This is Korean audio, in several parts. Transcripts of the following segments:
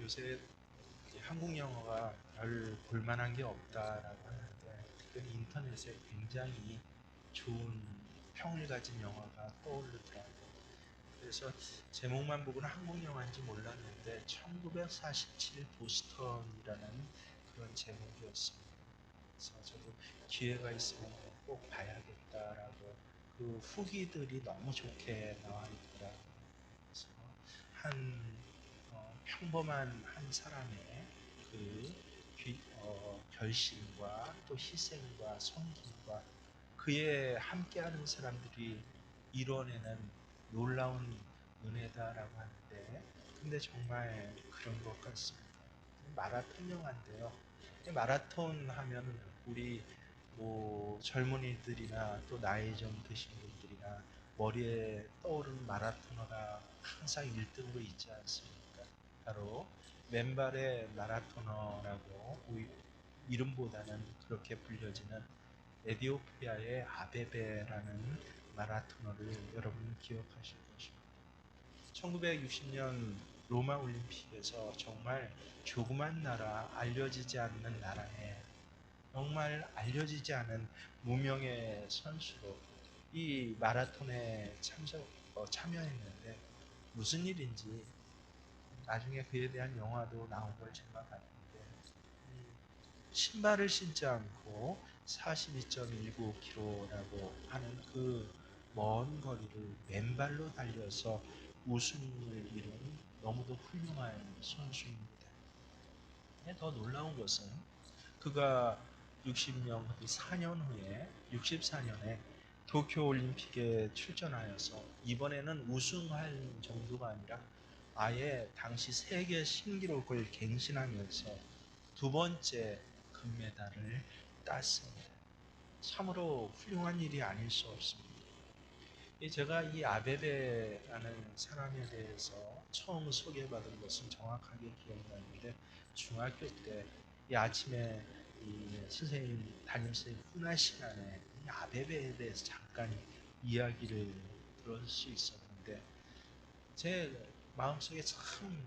요새 한국 영화가 별 볼만한 게 없다라고 하는데 특히 인터넷에 굉장히 좋은 평을 가진 영화가 떠오르더라고요. 그래서 제목만 보고는 한국 영화인지 몰랐는데 1947 보스턴이라는 그런 제목이었습니다. 그래서 저도 기회가 있으면 꼭 봐야겠다라고 그 후기들이 너무 좋게 나와 있더라고요. 그래서 한 평범한 한 사람의 그 결심과 또 희생과 섬김과 그에 함께하는 사람들이 이뤄내는 놀라운 은혜다라고 하는데 근데 정말 그런 것 같습니다. 마라톤 영화인데요. 마라톤 하면 우리 뭐 젊은이들이나 또 나이 좀 드신 분들이나 머리에 떠오르는 마라토너가 항상 1등으로 있지 않습니까? 바로 맨발의 마라토너라고 이름보다는 그렇게 불려지는 에티오피아의 아베베라는 마라토너를 여러분 기억하실 것입니다. 1960년 로마 올림픽에서 정말 조그만 나라, 알려지지 않는 나라에 정말 알려지지 않은 무명의 선수로 이 마라톤에 참여했는데 무슨 일인지 나중에 그에 대한 영화도 나온 걸 제가 봤는데 신발을 신지 않고 42.19km라고 하는 그 먼 거리를 맨발로 달려서 우승을 이룬 너무도 훌륭한 선수입니다. 더 놀라운 것은 그가 60년, 4년 후에 64년에 도쿄 올림픽에 출전하여서 이번에는 우승할 정도가 아니라 아예 당시 세계 신기록을 갱신하면서 두 번째 금메달을 땄습니다. 참으로 훌륭한 일이 아닐 수 없습니다. 제가 이 아베베라는 사람에 대해서 처음 소개받은 것은 정확하게 기억나는데 중학교 때 이 아침에 이 선생님 담임선생님 훈화 시간에 이 아베베에 대해서 잠깐 이야기를 들을 수 있었는데 제 마음속에 참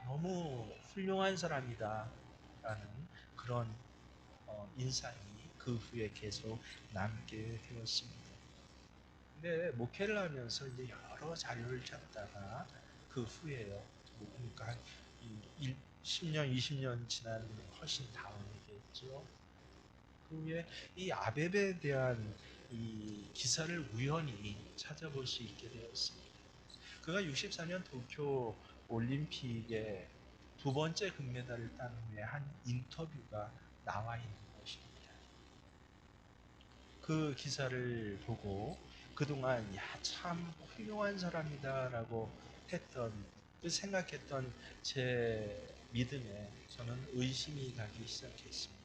너무 훌륭한 사람이다 라는 그런 인상이 그 후에 계속 남게 되었습니다. 근데 목회를 하면서 이제 여러 자료를 찾다가 그 후에요. 그러니까 한 10년, 20년 지난 훨씬 다음이겠죠. 그 후에 이 아베베에 대한 이 기사를 우연히 찾아볼 수 있게 되었습니다. 그가 64년 도쿄 올림픽에 두 번째 금메달을 딴 후에 한 인터뷰가 나와 있는 것입니다. 그 기사를 보고 그동안 참 훌륭한 사람이다라고 생각했던 제 믿음에 저는 의심이 가기 시작했습니다.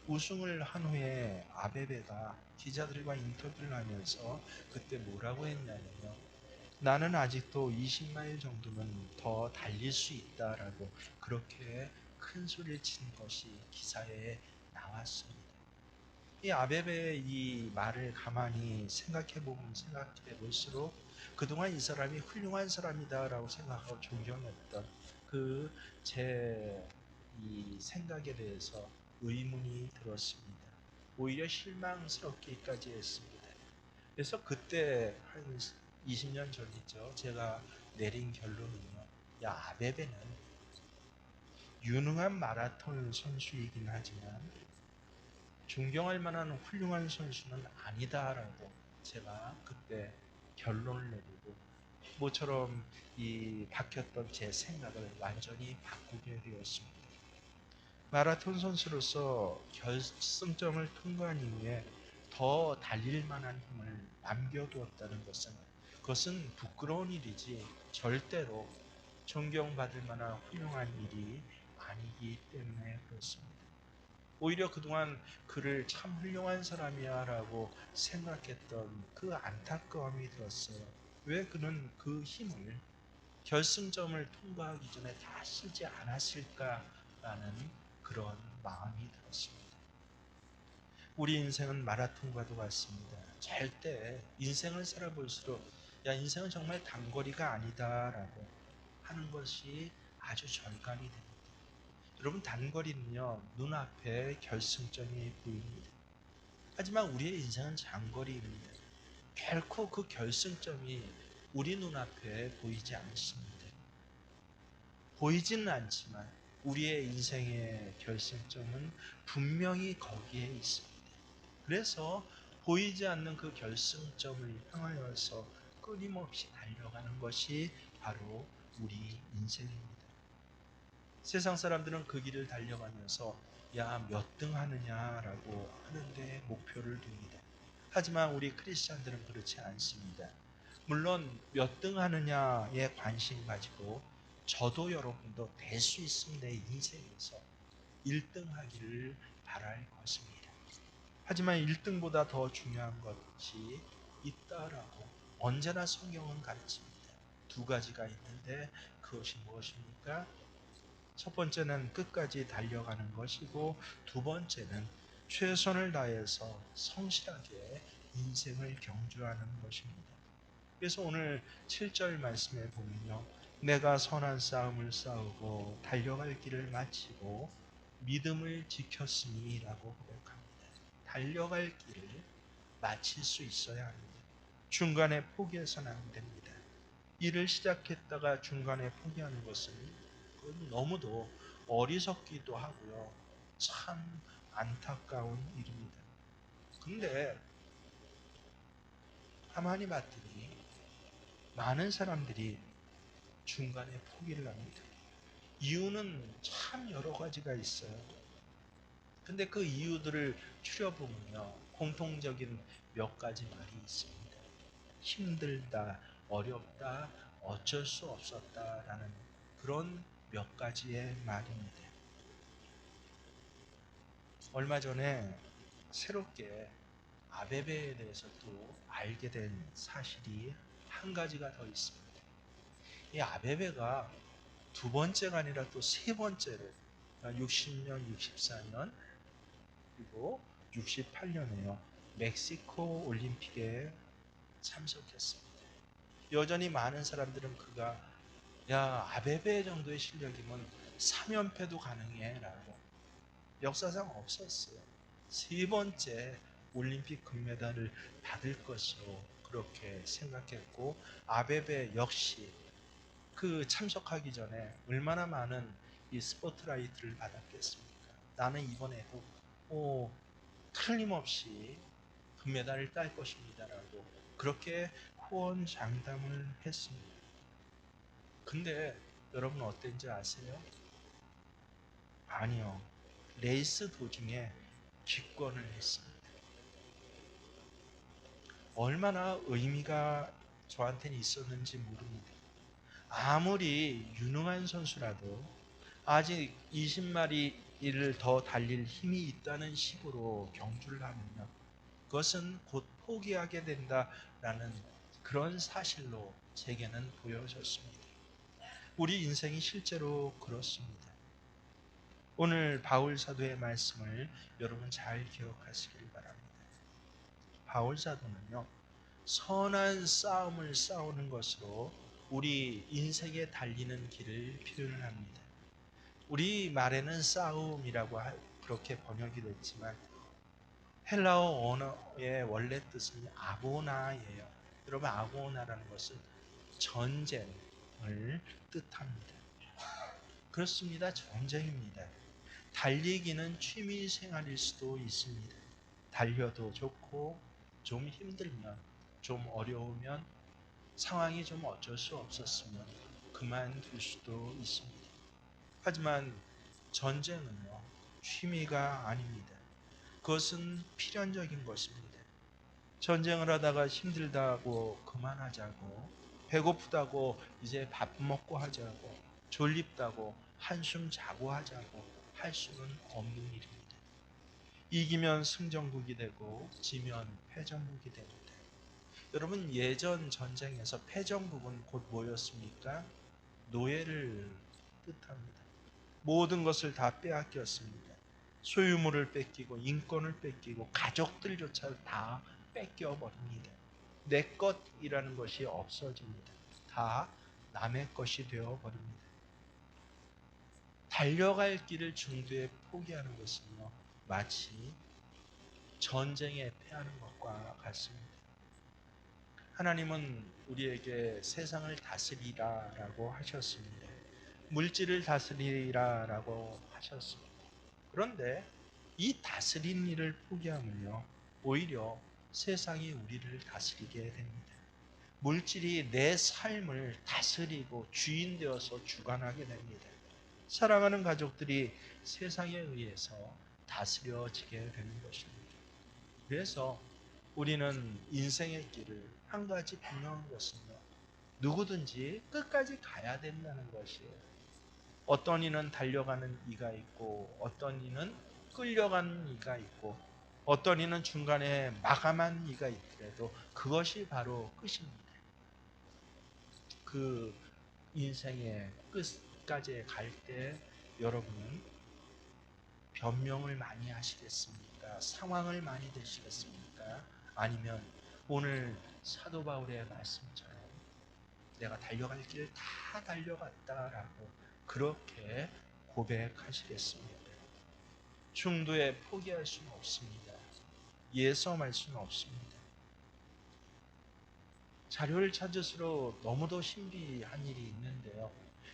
우승을 한 후에 아베베가 기자들과 인터뷰를 하면서 그때 뭐라고 했냐면요. 나는 아직도 20마일 정도는 더 달릴 수 있다라고 그렇게 큰 소리를 친 것이 기사에 나왔습니다. 이 아베베의 이 말을 가만히 생각해 볼수록 그동안 이 사람이 훌륭한 사람이다라고 생각하고 존경했던 그 제 이 생각에 대해서 의문이 들었습니다. 오히려 실망스럽기까지 했습니다. 그래서 그때 한 20년 전이죠. 제가 내린 결론은요. 야, 아베베는 유능한 마라톤 선수이긴 하지만 존경할 만한 훌륭한 선수는 아니다라고 제가 그때 결론을 내리고 모처럼 이 박혔던 제 생각을 완전히 바꾸게 되었습니다. 마라톤 선수로서 결승점을 통과한 이후에 더 달릴 만한 힘을 남겨두었다는 것은 그것은 부끄러운 일이지 절대로 존경받을 만한 훌륭한 일이 아니기 때문에 그렇습니다. 오히려 그동안 그를 참 훌륭한 사람이야 라고 생각했던 그 안타까움이 들었어요. 왜 그는 그 힘을 결승점을 통과하기 전에 다 쓰지 않았을까라는 그런 마음이 들었습니다. 우리 인생은 마라톤과도 같습니다. 절대 인생을 살아볼수록 야 인생은 정말 단거리가 아니다라고 하는 것이 아주 절감이 됩니다. 여러분, 단거리는요, 눈앞에 결승점이 보입니다. 하지만 우리의 인생은 장거리입니다. 결코 그 결승점이 우리 눈앞에 보이지 않습니다. 보이지는 않지만 우리의 인생의 결승점은 분명히 거기에 있습니다. 그래서 보이지 않는 그 결승점을 향하여서 끊임없이 달려가는 것이 바로 우리 인생입니다. 세상 사람들은 그 길을 달려가면서 야, 몇 등 하느냐라고 하는데 목표를 둡니다. 하지만 우리 크리스찬들은 그렇지 않습니다. 물론 몇 등 하느냐에 관심 가지고 저도 여러분도 될 수 있으면 내 인생에서 1등 하기를 바랄 것입니다. 하지만 1등보다 더 중요한 것이 있다라고 언제나 성경은 가르칩니다. 두 가지가 있는데 그것이 무엇입니까? 첫 번째는 끝까지 달려가는 것이고, 두 번째는 최선을 다해서 성실하게 인생을 경주하는 것입니다. 그래서 오늘 7절 말씀에 보면요, 내가 선한 싸움을 싸우고 달려갈 길을 마치고 믿음을 지켰으니 라고 고백합니다. 달려갈 길을 마칠 수 있어야 합니다. 중간에 포기해서는 안 됩니다. 일을 시작했다가 중간에 포기하는 것은 그건 너무도 어리석기도 하고요, 참 안타까운 일입니다. 근데 가만히 봤더니 많은 사람들이 중간에 포기를 합니다. 이유는 참 여러 가지가 있어요. 근데 그 이유들을 추려보면요, 공통적인 몇 가지 말이 있습니다. 힘들다, 어렵다, 어쩔 수 없었다라는 그런 몇 가지의 말입니다. 얼마 전에 새롭게 아베베에 대해서 또 알게 된 사실이 한 가지가 더 있습니다. 이 아베베가 두 번째가 아니라 또 세 번째를 60년, 64년 그리고 68년에요. 멕시코 올림픽에 참석했습니다. 여전히 많은 사람들은 그가 야, 아베베 정도의 실력이면 3연패도 가능해 라고, 역사상 없었어요. 세 번째 올림픽 금메달을 받을 것으로 그렇게 생각했고, 아베베 역시 그 참석하기 전에 얼마나 많은 이 스포트라이트를 받았겠습니까? 나는 이번에도 틀림없이 금메달을 딸 것입니다라고 그렇게 호언장담을 했습니다. 근데 여러분 어땠는지 아세요? 아니요. 레이스 도중에 기권을 했습니다. 얼마나 의미가 저한테는 있었는지 모릅니다. 아무리 유능한 선수라도 아직 20마리를 더 달릴 힘이 있다는 식으로 경주를 하면요, 그것은 곧 포기하게 된다라는 그런 사실로 제게는 보여졌습니다. 우리 인생이 실제로 그렇습니다. 오늘 바울 사도의 말씀을 여러분 잘 기억하시길 바랍니다. 바울 사도는요, 선한 싸움을 싸우는 것으로 우리 인생에 달리는 길을 표현을 합니다. 우리 말에는 싸움이라고 그렇게 번역이 됐지만 헬라어 언어의 원래 뜻은 아고나예요. 여러분, 아고나라는 것은 전쟁을 뜻합니다. 그렇습니다. 전쟁입니다. 달리기는 취미 생활일 수도 있습니다. 달려도 좋고, 좀 힘들면, 좀 어려우면, 상황이 좀 어쩔 수 없었으면 그만둘 수도 있습니다. 하지만 전쟁은요, 취미가 아닙니다. 그것은 필연적인 것입니다. 전쟁을 하다가 힘들다고 그만하자고, 배고프다고 이제 밥 먹고 하자고, 졸립다고 한숨 자고 하자고 할 수는 없는 일입니다. 이기면 승전국이 되고 지면 패전국이 됩니다. 여러분, 예전 전쟁에서 패전국은 곧 뭐였습니까? 노예를 뜻합니다. 모든 것을 다 빼앗겼습니다. 소유물을 뺏기고 인권을 뺏기고 가족들조차 다 뺏겨버립니다. 내 것이라는 것이 없어집니다. 다 남의 것이 되어버립니다. 달려갈 길을 중도에 포기하는 것은요, 마치 전쟁에 패하는 것과 같습니다. 하나님은 우리에게 세상을 다스리라라고 하셨습니다. 물질을 다스리라라고 하셨습니다. 그런데 이 다스리는 일을 포기하면요, 오히려 세상이 우리를 다스리게 됩니다. 물질이 내 삶을 다스리고 주인 되어서 주관하게 됩니다. 사랑하는 가족들이 세상에 의해서 다스려지게 되는 것입니다. 그래서 우리는 인생의 길을 한 가지 분명한 것은요, 누구든지 끝까지 가야 된다는 것이에요. 어떤 이는 달려가는 이가 있고, 어떤 이는 끌려가는 이가 있고, 어떤 이는 중간에 마감한 이가 있더라도 그것이 바로 끝입니다. 그 인생의 끝까지 갈 때 여러분은 변명을 많이 하시겠습니까? 상황을 많이 드시겠습니까? 아니면 오늘 사도 바울의 말씀처럼 내가 달려갈 길 다 달려갔다라고 그렇게 고백하시겠습니까? 중도에 포기할 수는 없습니다. 예섬할 수는 없습니다. 자료를 찾을수록 너무도 신비한 일이 있는데요.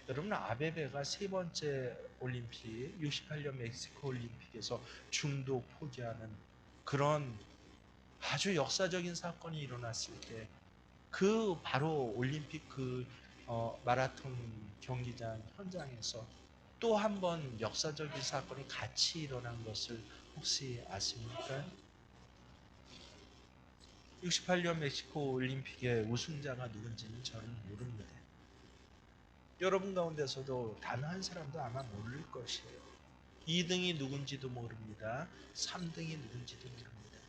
여러분, 아베베가 세 번째 올림픽, 68년 멕시코 올림픽에서 중도 포기하는 그런 아주 역사적인 사건이 일어났을 때, 그 바로 올림픽 마라톤 경기장 현장에서 또 한 번 역사적인 사건이 같이 일어난 것을 혹시 아십니까? 68년 멕시코 올림픽의 우승자가 누군지는 저는 모릅니다. 여러분 가운데서도 단 한 사람도 아마 모를 것이에요. 2등이 누군지도 모릅니다. 3등이 누군지도 모릅니다.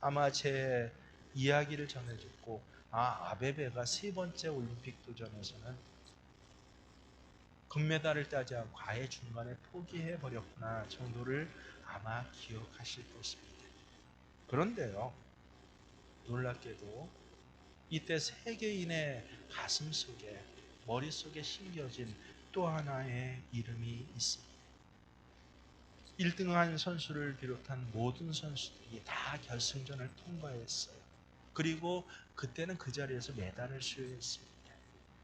아마 제 이야기를 전해줬고, 아베베가 세 번째 올림픽 도전에서는 금메달을 따지 않고 아예 중간에 포기해버렸구나 정도를 아마 기억하실 것입니다. 그런데요, 놀랍게도 이때 세계인의 가슴 속에, 머릿속에 심겨진 또 하나의 이름이 있습니다. 1등한 선수를 비롯한 모든 선수들이 다 결승전을 통과했어요. 그리고 그때는 그 자리에서 메달을 수여했습니다.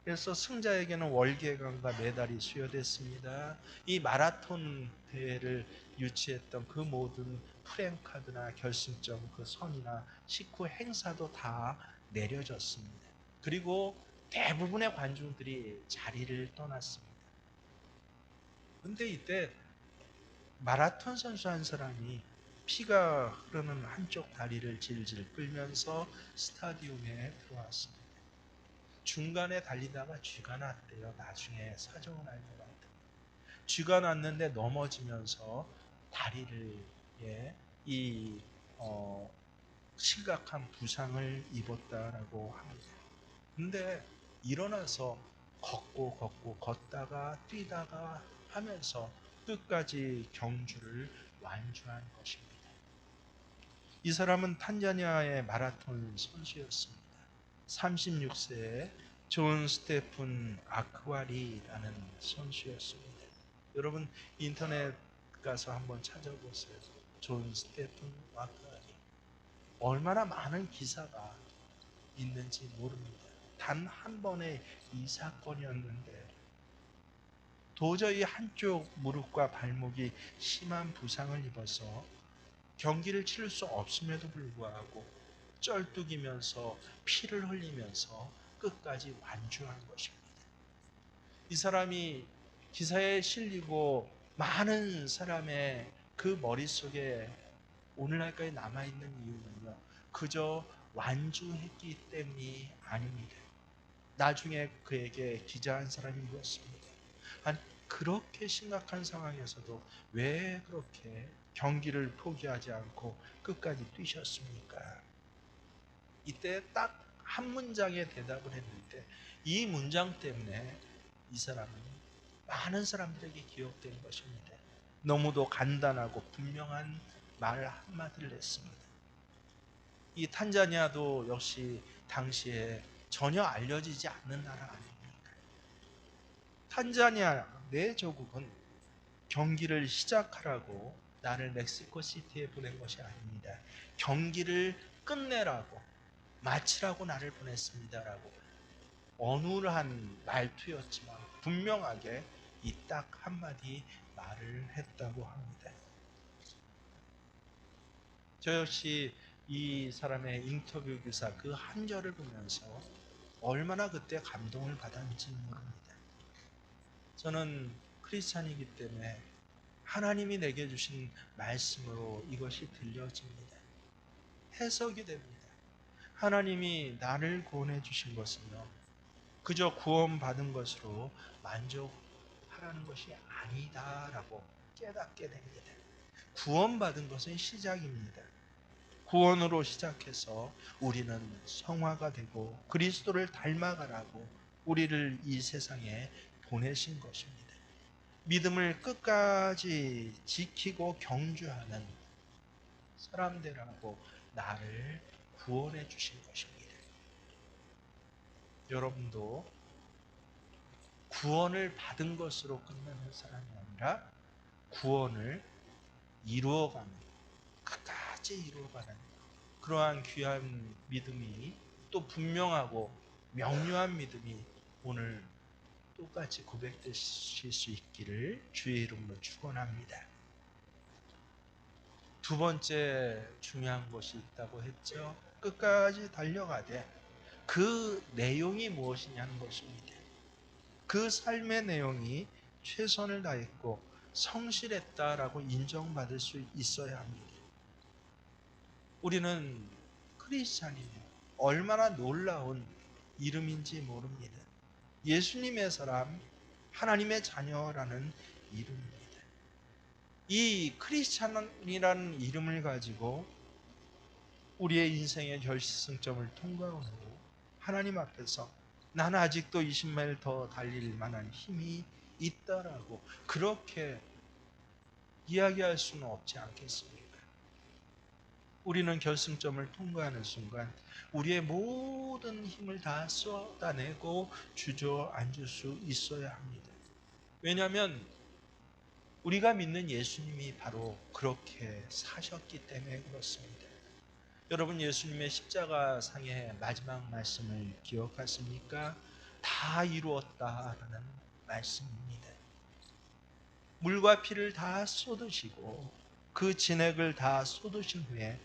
그래서 승자에게는 월계관과 메달이 수여됐습니다. 이 마라톤 대회를 유치했던 그 모든 프랭카드나 결승점 그 선이나 식후 행사도 다 내려졌습니다. 그리고 대부분의 관중들이 자리를 떠났습니다. 근데 이때 마라톤 선수 한 사람이 피가 흐르는 한쪽 다리를 질질 끌면서 스타디움에 들어왔습니다. 중간에 달리다가 쥐가 났대요. 나중에 사정은 알고 봤더니 쥐가 났는데 넘어지면서 다리를 이 심각한 부상을 입었다라고 합니다. 근데 일어나서 걷다가 뛰다가 하면서 끝까지 경주를 완주한 것입니다. 이 사람은 탄자니아의 마라톤 선수였습니다. 36세에 존 스테픈 아크와리라는 선수였습니다. 여러분 인터넷 가서 한번 찾아보세요. 존 스테픈 아크와리. 얼마나 많은 기사가 있는지 모릅니다. 단 한 번의 이 사건이었는데 도저히 한쪽 무릎과 발목이 심한 부상을 입어서 경기를 치를 수 없음에도 불구하고 쩔뚝이면서 피를 흘리면서 끝까지 완주한 것입니다. 이 사람이 기사에 실리고 많은 사람의 그 머릿속에 오늘날까지 남아있는 이유는요, 그저 완주했기 때문이 아닙니다. 나중에 그에게 기자 한 사람이 물었습니다. 아니, 그렇게 심각한 상황에서도 왜 그렇게 경기를 포기하지 않고 끝까지 뛰셨습니까? 이때 딱 한 문장에 대답을 했는데 이 문장 때문에 이 사람은 많은 사람들에게 기억된 것입니다. 너무도 간단하고 분명한 말 한마디를 했습니다. 이 탄자니아도 역시 당시에 전혀 알려지지 않는 나라 아닙니까? 탄자니아 내조국은 경기를 시작하라고 나를 멕시코 시티에 보낸 것이 아닙니다. 경기를 끝내라고, 마치라고 나를 보냈습니다라고 어눌한 말투였지만 분명하게 이 딱 한마디 말을 했다고 합니다. 저 역시 이 사람의 인터뷰 기사 그 한 절을 보면서 얼마나 그때 감동을 받았는지 모릅니다. 저는 크리스찬이기 때문에 하나님이 내게 주신 말씀으로 이것이 들려집니다. 해석이 됩니다. 하나님이 나를 구원해 주신 것은요, 그저 구원받은 것으로 만족하라는 것이 아니다라고 깨닫게 됩니다. 구원받은 것은 시작입니다. 구원으로 시작해서 우리는 성화가 되고 그리스도를 닮아가라고 우리를 이 세상에 보내신 것입니다. 믿음을 끝까지 지키고 경주하는 사람들하고 나를 구원해 주신 것입니다. 여러분도 구원을 받은 것으로 끝나는 사람이 아니라 구원을 이루어가는, 끝까지 이루어가는 그러한 귀한 믿음이, 또 분명하고 명료한 믿음이 오늘 똑같이 고백되실 수 있기를 주의 이름으로 축원합니다. 두 번째 중요한 것이 있다고 했죠. 끝까지 달려가되 그 내용이 무엇이냐는 것입니다. 그 삶의 내용이 최선을 다했고 성실했다라고 인정받을 수 있어야 합니다. 우리는 크리스찬이며 얼마나 놀라운 이름인지 모릅니다. 예수님의 사람, 하나님의 자녀라는 이름입니다. 이 크리스찬이라는 이름을 가지고 우리의 인생의 결승점을 통과하고 하나님 앞에서 나는 아직도 20마일 더 달릴 만한 힘이 있다라고 그렇게 이야기할 수는 없지 않겠습니까? 우리는 결승점을 통과하는 순간 우리의 모든 힘을 다 쏟아내고 주저앉을 수 있어야 합니다. 왜냐하면 우리가 믿는 예수님이 바로 그렇게 사셨기 때문에 그렇습니다. 여러분, 예수님의 십자가 상의 마지막 말씀을 기억하십니까? 다 이루었다라는 말씀입니다. 물과 피를 다 쏟으시고 그 진액을 다 쏟으신 후에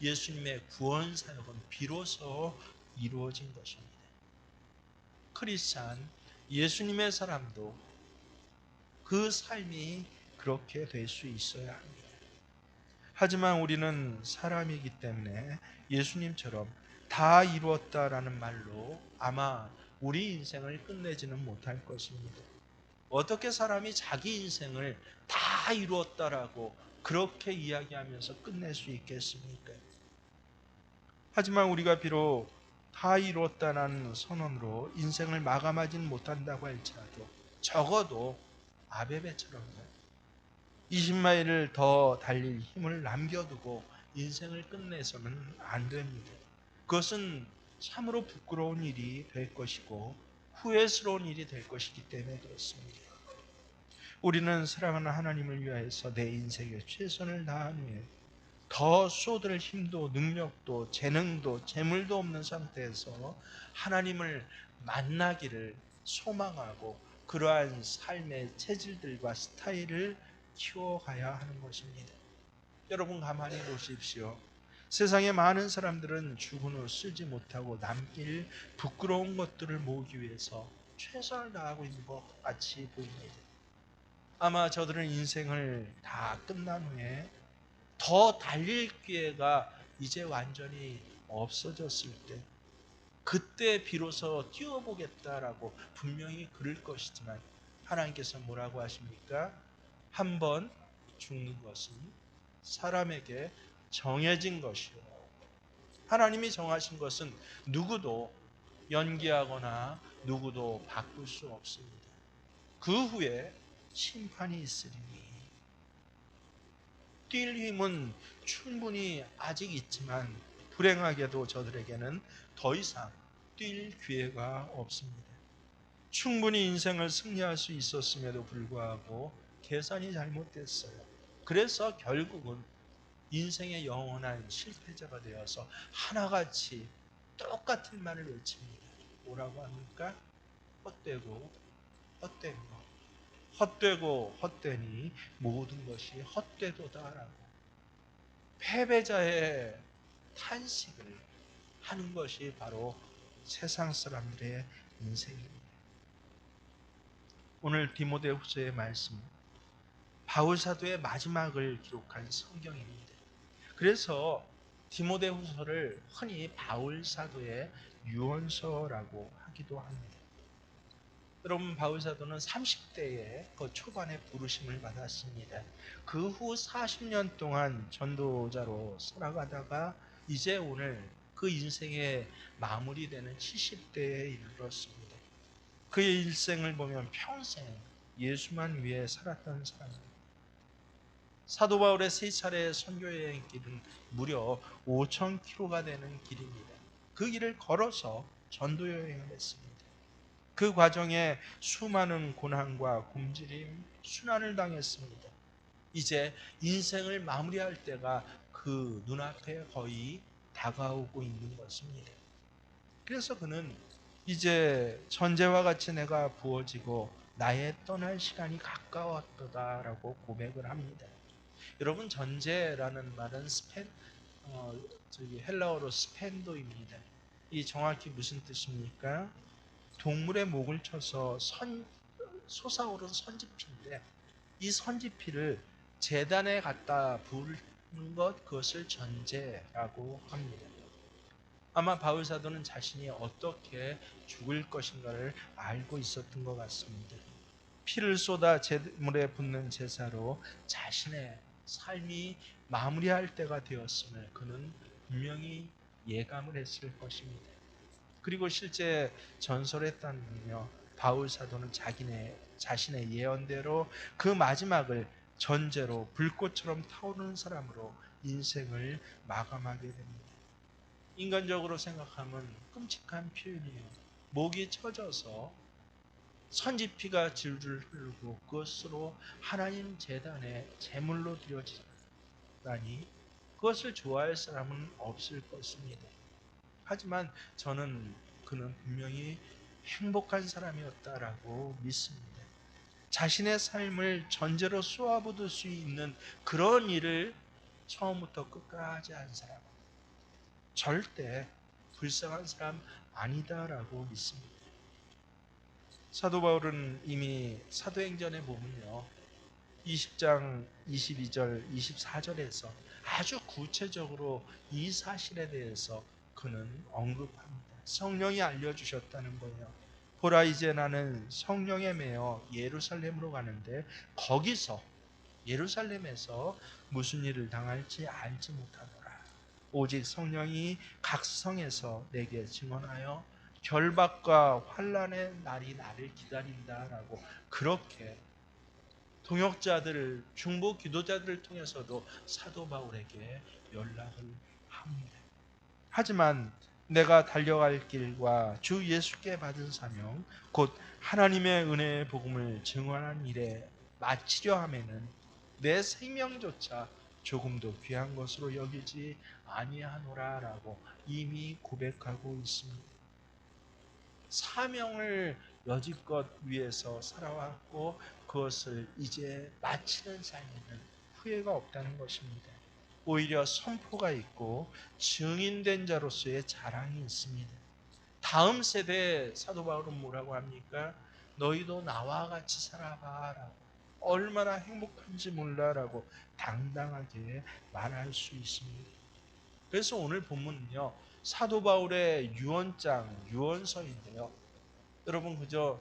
예수님의 구원 사역은 비로소 이루어진 것입니다. 크리스찬, 예수님의 사람도 그 삶이 그렇게 될 수 있어야 합니다. 하지만 우리는 사람이기 때문에 예수님처럼 다 이루었다라는 말로 아마 우리 인생을 끝내지는 못할 것입니다. 어떻게 사람이 자기 인생을 다 이루었다라고 그렇게 이야기하면서 끝낼 수 있겠습니까? 하지만 우리가 비록 다 이루었다는 선언으로 인생을 마감하지는 못한다고 할지라도 적어도 아베베처럼요, 20마일을 더 달릴 힘을 남겨두고 인생을 끝내서는 안 됩니다. 그것은 참으로 부끄러운 일이 될 것이고 후회스러운 일이 될 것이기 때문에 그렇습니다. 우리는 사랑하는 하나님을 위하여서 내 인생에 최선을 다한 후에 더 쏟을 힘도 능력도 재능도 재물도 없는 상태에서 하나님을 만나기를 소망하고 그러한 삶의 체질들과 스타일을 키워가야 하는 것입니다. 여러분, 가만히 보십시오. 세상의 많은 사람들은 죽은 후 쓰지 못하고 남길 부끄러운 것들을 모으기 위해서 최선을 다하고 있는 것 같이 보입니다. 아마 저들은 인생을 다 끝난 후에 더 달릴 기회가 이제 완전히 없어졌을 때 그때 비로소 뛰어보겠다라고 분명히 그럴 것이지만 하나님께서 뭐라고 하십니까? 한번 죽는 것은 사람에게 정해진 것이요, 하나님이 정하신 것은 누구도 연기하거나 누구도 바꿀 수 없습니다. 그 후에 심판이 있으리니 뛸 힘은 충분히 아직 있지만 불행하게도 저들에게는 더 이상 뛸 기회가 없습니다. 충분히 인생을 승리할 수 있었음에도 불구하고 계산이 잘못됐어요. 그래서 결국은 인생의 영원한 실패자가 되어서 하나같이 똑같은 말을 외칩니다. 뭐라고 합니까? 헛되고 헛된 것. 헛되고 헛되니 모든 것이 헛되도다라고 패배자의 탄식을 하는 것이 바로 세상 사람들의 인생입니다. 오늘 디모데후서의 말씀, 바울 사도의 마지막을 기록한 성경입니다. 그래서 디모데후서를 흔히 바울 사도의 유언서라고 하기도 합니다. 여러분, 바울 사도는 30대에 그 초반에 부르심을 받았습니다. 그 후 40년 동안 전도자로 살아가다가 이제 오늘 그 인생의 마무리되는 70대에 이르렀습니다. 그의 일생을 보면 평생 예수만 위해 살았던 사람입니다. 사도 바울의 세 차례 선교 여행 길은 무려 5,000km가 되는 길입니다. 그 길을 걸어서 전도 여행을 했습니다. 그 과정에 수많은 고난과 굶주림, 순환을 당했습니다. 이제 인생을 마무리할 때가 그 눈앞에 거의 다가오고 있는 것입니다. 그래서 그는 이제 전제와 같이 내가 부어지고 나의 떠날 시간이 가까웠다라고 고백을 합니다. 여러분, 전제라는 말은 헬라어로 스펜도입니다. 이 정확히 무슨 뜻입니까? 동물의 목을 쳐서 솟아오른 선지피인데 이 선지피를 제단에 갖다 부는 것, 그것을 전제라고 합니다. 아마 바울 사도는 자신이 어떻게 죽을 것인가를 알고 있었던 것 같습니다. 피를 쏟아 제물에 붓는 제사로 자신의 삶이 마무리할 때가 되었음을 그는 분명히 예감을 했을 것입니다. 그리고 실제 전설에 따르며 바울 사도는 자신의 예언대로 그 마지막을 전제로 불꽃처럼 타오르는 사람으로 인생을 마감하게 됩니다. 인간적으로 생각하면 끔찍한 표현이에요. 목이 쳐져서 선지피가 줄줄 흐르고 그것으로 하나님 제단에 제물로 드려지다니 그것을 좋아할 사람은 없을 것입니다. 하지만 저는 그는 분명히 행복한 사람이었다라고 믿습니다. 자신의 삶을 전제로 쏘아부을 수 있는 그런 일을 처음부터 끝까지 한 사람, 절대 불쌍한 사람 아니다라고 믿습니다. 사도 바울은 이미 사도행전에 보면요, 20장 22절 24절에서 아주 구체적으로 이 사실에 대해서 그는 언급합니다. 성령이 알려주셨다는 거예요. 보라, 이제 나는 성령에 매여 예루살렘으로 가는데 거기서 예루살렘에서 무슨 일을 당할지 알지 못하노라. 오직 성령이 각 성에서 내게 증언하여 결박과 환난의 날이 나를 기다린다라고 그렇게 동역자들을, 중보 기도자들을 통해서도 사도 바울에게 연락을 합니다. 하지만 내가 달려갈 길과 주 예수께 받은 사명, 곧 하나님의 은혜의 복음을 증언하는 일에 마치려 하면은 내 생명조차 조금도 귀한 것으로 여기지 아니하노라라고 이미 고백하고 있습니다. 사명을 여지껏 위해서 살아왔고 그것을 이제 마치는 삶에는 후회가 없다는 것입니다. 오히려 선포가 있고 증인된 자로서의 자랑이 있습니다. 다음 세대에 사도 바울은 뭐라고 합니까? 너희도 나와 같이 살아봐라고, 얼마나 행복한지 몰라라고 당당하게 말할 수 있습니다. 그래서 오늘 본문은요, 사도 바울의 유언서인데요. 여러분, 그저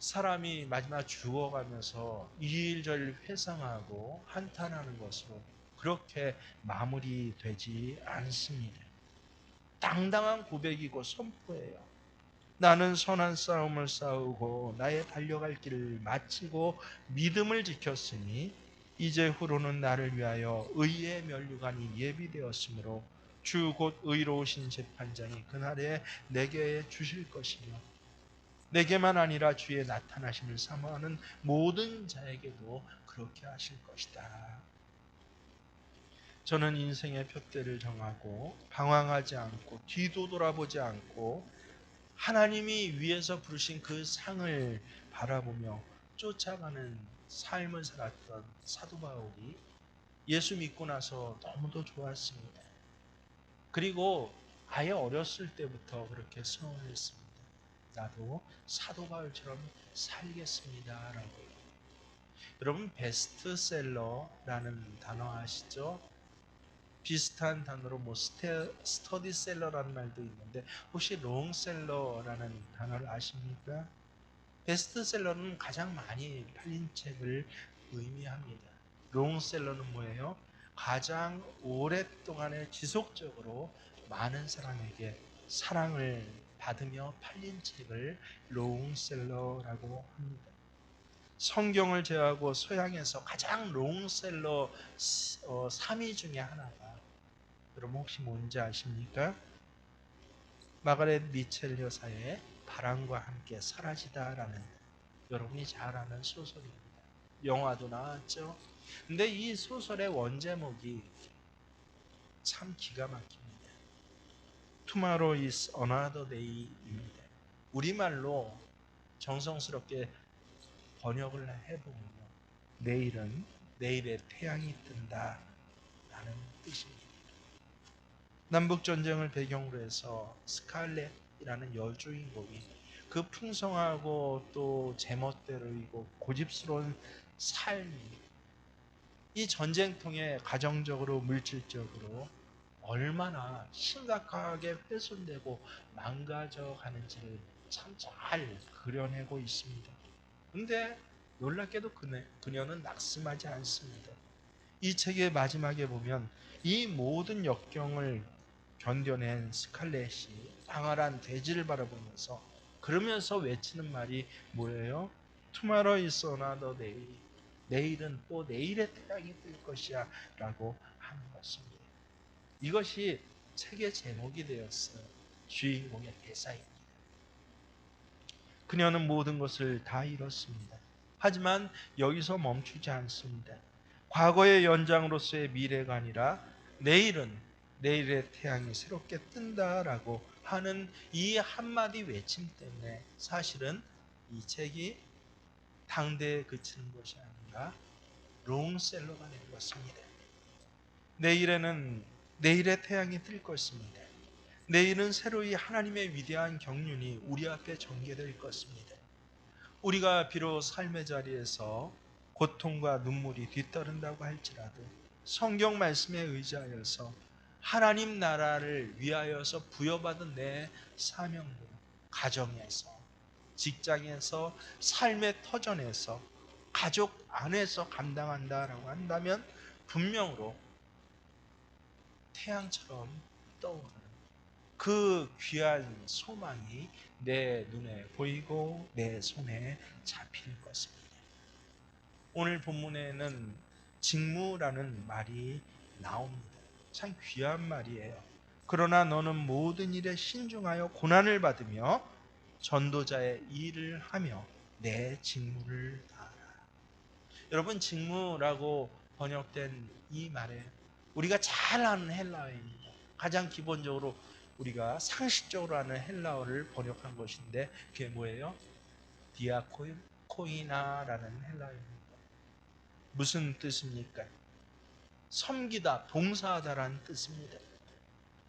사람이 마지막 죽어가면서 이 일 저 일 회상하고 한탄하는 것으로 그렇게 마무리되지 않습니다. 당당한 고백이고 선포예요. 나는 선한 싸움을 싸우고 나의 달려갈 길을 마치고 믿음을 지켰으니 이제 후로는 나를 위하여 의의 면류관이 예비되었으므로 주 곧 의로우신 재판장이 그날에 내게 주실 것이며 내게만 아니라 주의 나타나심을 사모하는 모든 자에게도 그렇게 하실 것이다. 저는 인생의 푯대를 정하고 방황하지 않고 뒤도 돌아보지 않고 하나님이 위에서 부르신 그 상을 바라보며 쫓아가는 삶을 살았던 사도 바울이 예수 믿고 나서 너무도 좋았습니다. 그리고 아예 어렸을 때부터 그렇게 소원했습니다. 나도 사도 바울처럼 살겠습니다라고. 여러분, 베스트셀러라는 단어 아시죠? 비슷한 단어로 뭐 스터디셀러라는 말도 있는데 혹시 롱셀러라는 단어를 아십니까? 베스트셀러는 가장 많이 팔린 책을 의미합니다. 롱셀러는 뭐예요? 가장 오랫동안에 지속적으로 많은 사람에게 사랑을 받으며 팔린 책을 롱셀러라고 합니다. 성경을 제외하고 서양에서 가장 롱셀러 3위 중에 하나가 여러분 혹시 뭔지 아십니까? 마가렛 미첼 여사의 바람과 함께 사라지다라는 여러분이 잘 아는 소설입니다. 영화도 나왔죠. 근데 이 소설의 원제목이 참 기가 막힙니다. Tomorrow is another day입니다. 우리말로 정성스럽게 번역을 해보면요. 내일은 내일의 태양이 뜬다 라는 뜻입니다. 남북전쟁을 배경으로 해서 스칼렛이라는 여주인공이 그 풍성하고 또 제멋대로이고 고집스러운 삶이 이 전쟁통에 가정적으로 물질적으로 얼마나 심각하게 훼손되고 망가져 가는지를 참 잘 그려내고 있습니다. 근데 놀랍게도 그녀는 낙심하지 않습니다. 이 책의 마지막에 보면 이 모든 역경을 견뎌낸 스칼렛이 황홀한 대지를 바라보면서 그러면서 외치는 말이 뭐예요? Tomorrow is another day. 내일은 또 내일의 태양이 뜰 것이야 라고 하는 것입니다. 이것이 책의 제목이 되었어요. 주인공의 대사입니다. 그녀는 모든 것을 다 잃었습니다. 하지만 여기서 멈추지 않습니다. 과거의 연장으로서의 미래가 아니라 내일은 내일의 태양이 새롭게 뜬다라고 하는 이 한마디 외침 때문에 사실은 이 책이 당대에 그치는 것이 아니라 롱셀러가 된 것입니다. 내일에는 내일의 태양이 뜰 것입니다. 내일은 새로이 하나님의 위대한 경륜이 우리 앞에 전개될 것입니다. 우리가 비록 삶의 자리에서 고통과 눈물이 뒤따른다고 할지라도 성경 말씀에 의지하여서 하나님 나라를 위하여서 부여받은 내 사명을 가정에서, 직장에서, 삶의 터전에서, 가족 안에서 감당한다라고 한다면 분명으로 태양처럼 떠오르는 그 귀한 소망이 내 눈에 보이고 내 손에 잡힐 것입니다. 오늘 본문에는 직무라는 말이 나옵니다. 참 귀한 말이에요. 그러나 너는 모든 일에 신중하여 고난을 받으며 전도자의 일을 하며 내 직무를 다하라. 여러분, 직무라고 번역된 이 말에 우리가 잘 아는 헬라어입니다. 가장 기본적으로 우리가 상식적으로 아는 헬라어를 번역한 것인데 그게 뭐예요? 디아코이나라는 헬라어입니다. 무슨 뜻입니까? 섬기다, 봉사하다라는 뜻입니다.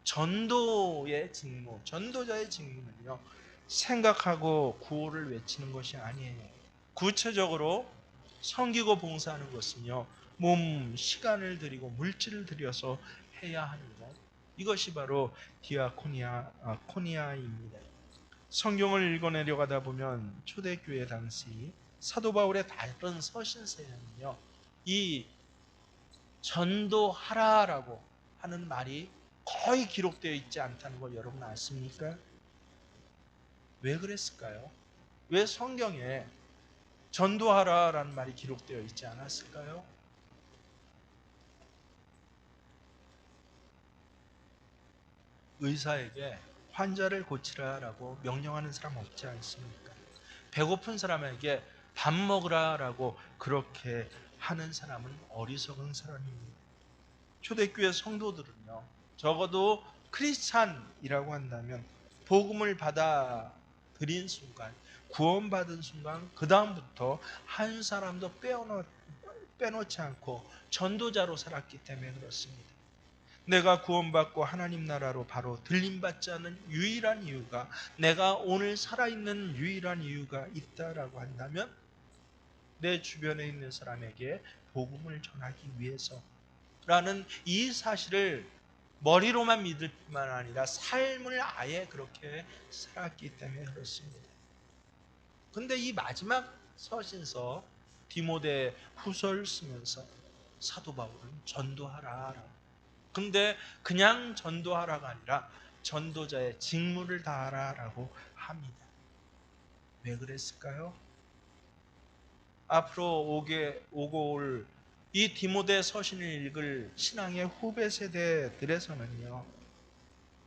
전도의 직무, 전도자의 직무는요, 생각하고 구호를 외치는 것이 아니에요. 구체적으로 섬기고 봉사하는 것은요, 몸, 시간을 들이고 물질을 들여서 해야 하는 것. 이것이 바로 코니아입니다. 성경을 읽어내려가다 보면 초대교회 당시 사도 바울의 다른 서신서에는요, 이 전도하라라고 하는 말이 거의 기록되어 있지 않다는 걸 여러분 아십니까? 왜 그랬을까요? 왜 성경에 전도하라라는 말이 기록되어 있지 않았을까요? 의사에게 환자를 고치라라고 명령하는 사람 없지 않습니까? 배고픈 사람에게 밥 먹으라라고 그렇게 하는 사람은 어리석은 사람입니다. 초대교회 성도들은요, 적어도 크리스찬이라고 한다면 복음을 받아 들인 순간, 구원받은 순간, 그 다음부터 한 사람도 빼놓지 않고 전도자로 살았기 때문에 그렇습니다. 내가 구원받고 하나님 나라로 바로 들림받지 않은 유일한 이유가, 내가 오늘 살아있는 유일한 이유가 있다라고 한다면 내 주변에 있는 사람에게 복음을 전하기 위해서라는 이 사실을 머리로만 믿을 뿐만 아니라 삶을 아예 그렇게 살았기 때문에 그렇습니다. 근데 이 마지막 서신서 디모데 후서를 쓰면서 사도 바울은 전도하라. 근데 그냥 전도하라가 아니라 전도자의 직무를 다하라라고 합니다. 왜 그랬을까요? 앞으로 오고 올 이 디모데 서신을 읽을 신앙의 후배 세대들에서는요,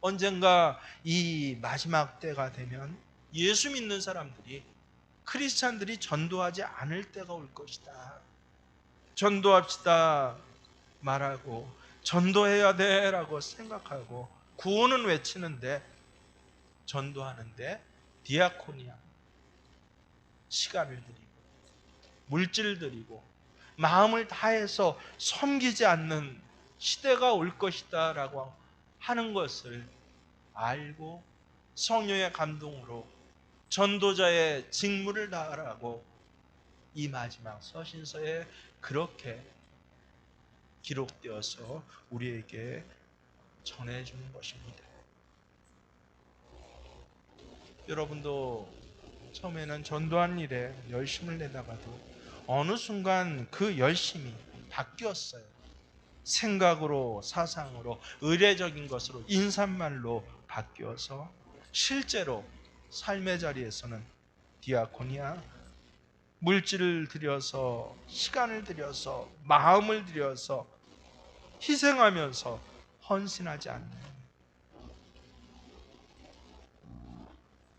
언젠가 이 마지막 때가 되면 예수 믿는 사람들이, 크리스찬들이 전도하지 않을 때가 올 것이다. 전도합시다 말하고 전도해야 돼라고 생각하고 구호는 외치는데 전도하는데 디아코니아 시간을 들이고 물질 들이고 마음을 다해서 섬기지 않는 시대가 올 것이다 라고 하는 것을 알고 성령의 감동으로 전도자의 직무를 다하라고 이 마지막 서신서에 그렇게 기록되어서 우리에게 전해주는 것입니다. 여러분도 처음에는 전도한 일에 열심을 내다가도 어느 순간 그 열심이 바뀌었어요. 생각으로, 사상으로, 의례적인 것으로, 인사말로 바뀌어서 실제로 삶의 자리에서는 디아코니아, 물질을 들여서, 시간을 들여서, 마음을 들여서 희생하면서 헌신하지 않는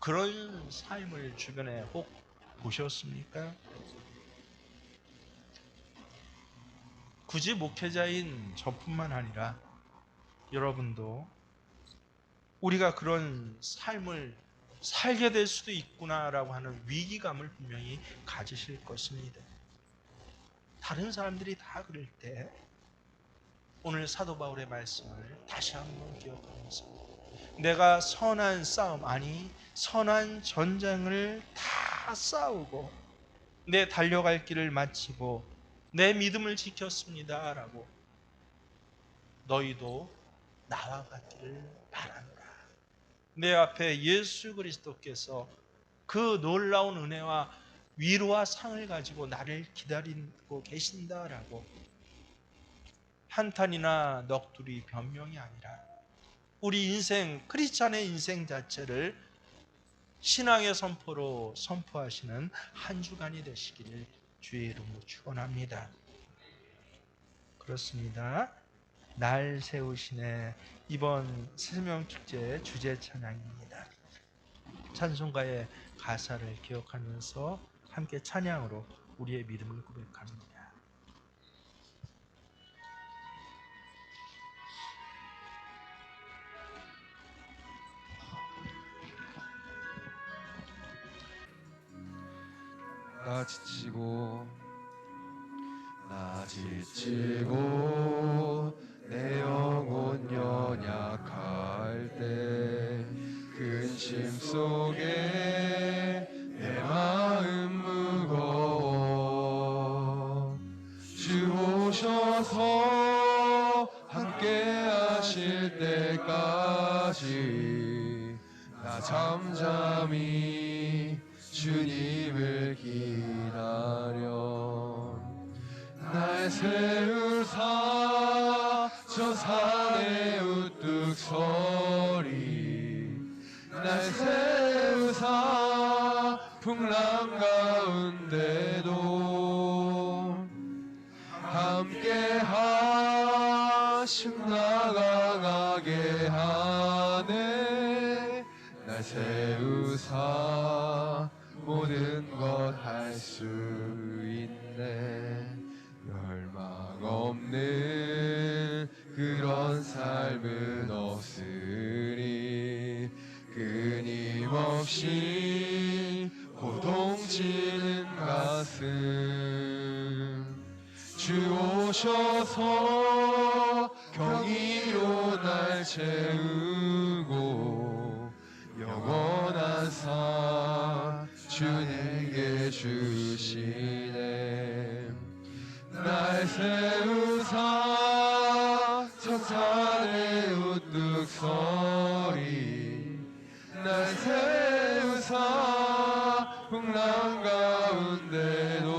그런 삶을 주변에 혹 보셨습니까? 굳이 목회자인 저뿐만 아니라 여러분도 우리가 그런 삶을 살게 될 수도 있구나라고 하는 위기감을 분명히 가지실 것입니다. 다른 사람들이 다 그럴 때 오늘 사도 바울의 말씀을 다시 한번 기억하면서 내가 선한 싸움, 아니 선한 전쟁을 다 싸우고 내 달려갈 길을 마치고 내 믿음을 지켰습니다 라고 너희도 나와 같기를 바라노라. 내 앞에 예수 그리스도께서 그 놀라운 은혜와 위로와 상을 가지고 나를 기다리고 계신다라고 한탄이나 넋두리 변명이 아니라 우리 인생, 크리스찬의 인생 자체를 신앙의 선포로 선포하시는 한 주간이 되시기를 주의 이름으로 축원합니다. 그렇습니다. 날 세우시네, 이번 새명축제 주제 찬양입니다. 찬송가의 가사를 기억하면서 함께 찬양으로 우리의 믿음을 고백합니다. 나 지치고 내 영혼 연약할 때 근심 속에 내 마음 무거워 주 오셔서 함께 하실 때까지 나 잠잠히 주님을 기다려 날 세우사 저 산에 우뚝 서리 날 세우사 풍랑 가운데도 함께 하심 나아가게 하네 날 세우사 모든 것 할 수 있네. 열망 없는 그런 삶은 없으리. 끊임없이 고동치는 가슴 주 오셔서 경의로 날 채우고 영원한 상 주님께 주시네. 날 세우사 천산에 우뚝 서리. 날 세우사 풍랑 가운데도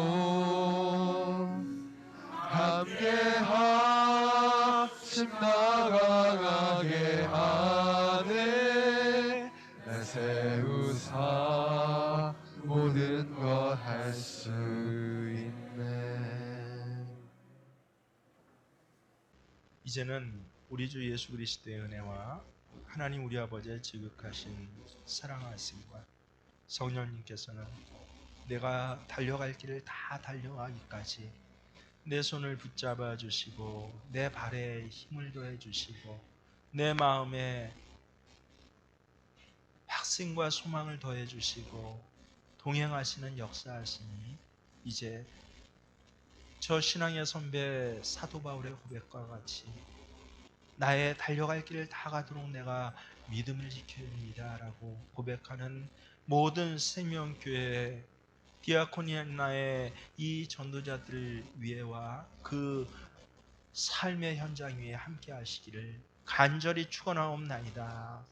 함께하심 나아가게 하네. 날 세우사 모든 것 할 수 있네. 이제는 우리 주 예수 그리스도의 은혜와 하나님 우리 아버지의 지극하신 사랑하심과 성령님께서는 내가 달려갈 길을 다 달려가기까지 내 손을 붙잡아 주시고 내 발에 힘을 더해 주시고 내 마음에 확신과 소망을 더해 주시고 동행하시는 역사하시니 이제 저 신앙의 선배 사도 바울의 고백과 같이 나의 달려갈 길을 다 가도록 내가 믿음을 지켜야 합니다라고 고백하는 모든 생명교회 디아코니아의 이 전도자들 위에와 그 삶의 현장 위에 함께 하시기를 간절히 축원하옵나이다.